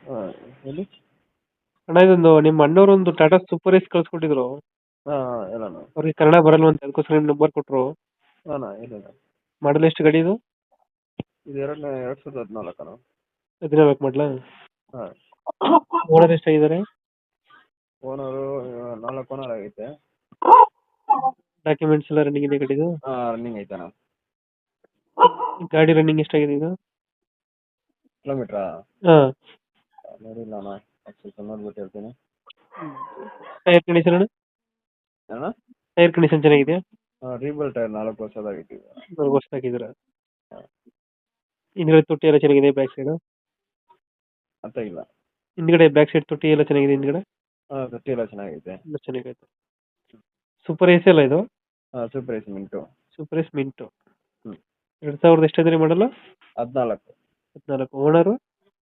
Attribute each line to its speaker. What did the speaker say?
Speaker 1: ಹಾಂ ಹೇಳಿ.
Speaker 2: ಅಣ್ಣ ಇದೊಂದು ನಿಮ್ಮ ಅಣ್ಣವ್ರು ಒಂದು ಟಾಟಾ ಸೂಪರ್ ಏಸ್ ಕಳ್ಸ್ಕೊಟ್ಟಿದ್ರು.
Speaker 1: ಹಾಂ ಹಾಂ ಹೇಳಣ್ಣ.
Speaker 2: ಅವ್ರಿಗೆ ಕನ್ನಡ ಬರಲ್ವಂತೆ, ಅದಕ್ಕೋಸ್ಕರ ನಿಮ್ಮ ನಂಬರ್ ಕೊಟ್ಟರು.
Speaker 1: ಹಾಂ ಹೇಳಣ್ಣ.
Speaker 2: ಮಾಡಲ್ ಎಷ್ಟು ಗಾಡಿ ಇದು?
Speaker 1: ಇದು 2014 ಅಣ್ಣ.
Speaker 2: 14 ಮಾಡಲಾ?
Speaker 1: ಹಾಂ.
Speaker 2: ಓನರ್ ಎಷ್ಟಾಗಿದ್ದಾರೆ?
Speaker 1: ಓನರು 4 ಓನರ್ ಆಗೈತೆ.
Speaker 2: ಡಾಕ್ಯುಮೆಂಟ್ಸ್ ಎಲ್ಲ ರನ್ನಿಂಗ್ ಇದೆ ಗಾಡಿದು?
Speaker 1: ಹಾಂ ರನ್ನಿಂಗ್ ಐತಣ್ಣ.
Speaker 2: ಗಾಡಿ ರನ್ನಿಂಗ್ ಎಷ್ಟಾಗಿದೆ ಇದು?
Speaker 1: ಕಿಲೋಮೀಟ್ರಾ?
Speaker 2: ಹಾಂ.
Speaker 1: ನೋಡಿಲ್ಲ ಅಣ್ಣ, ಸ್ವಲ್ಪ ನೋಡ್ಬಿಟ್ಟು ಹೇಳ್ತೀನಿ.
Speaker 2: ಟೈರ್ ಕಂಡೀಷನ್ ಅಣ್ಣ?
Speaker 1: ಅಣ್ಣ
Speaker 2: ಟೈರ್ ಕಂಡೀಷನ್ ಚೆನ್ನಾಗಿದೆಯಾ?
Speaker 1: ರೀಬಲ್ ಟೈರ್ 4 ವರ್ಷದಾಗೈತಿ ಇದು.
Speaker 2: 4 ವರ್ಷ ಹಾಕಿದ್ದೀರಾ?
Speaker 1: ಹಾಂ.
Speaker 2: ಹಿಂದ್ಗಡೆ ತೊಟ್ಟಿ ಎಲ್ಲ ಚೆನ್ನಾಗಿದೆ, ಬ್ಯಾಕ್ ಸೈಡ್?
Speaker 1: ಅರ್ಥ ಇಲ್ಲ.
Speaker 2: ಹಿಂದ್ಗಡೆ ಬ್ಯಾಕ್ ಸೈಡ್ ತೊಟ್ಟಿ ಎಲ್ಲ ಚೆನ್ನಾಗಿದೆ ಹಿಂದ್ಗಡೆ?
Speaker 1: ಹಾಂ ತೊಟ್ಟಿ ಎಲ್ಲ ಚೆನ್ನಾಗೈತೆ.
Speaker 2: ಎಲ್ಲ ಚೆನ್ನಾಗೈತೆ. ಸೂಪರ್ ಏಸ್ ಅಲ್ಲ ಇದು?
Speaker 1: ಹಾಂ ಸೂಪರ್ ಏಸ್ ಮಿಂಟು.
Speaker 2: ಸೂಪರ್ ಏಸ್ ಮಿಂಟು.
Speaker 1: ಹ್ಞೂ.
Speaker 2: 2000 ಎಷ್ಟಾದ್ರೆ ಮಾಡಲ್ಲ?
Speaker 1: 14.
Speaker 2: 14. ಓನರು?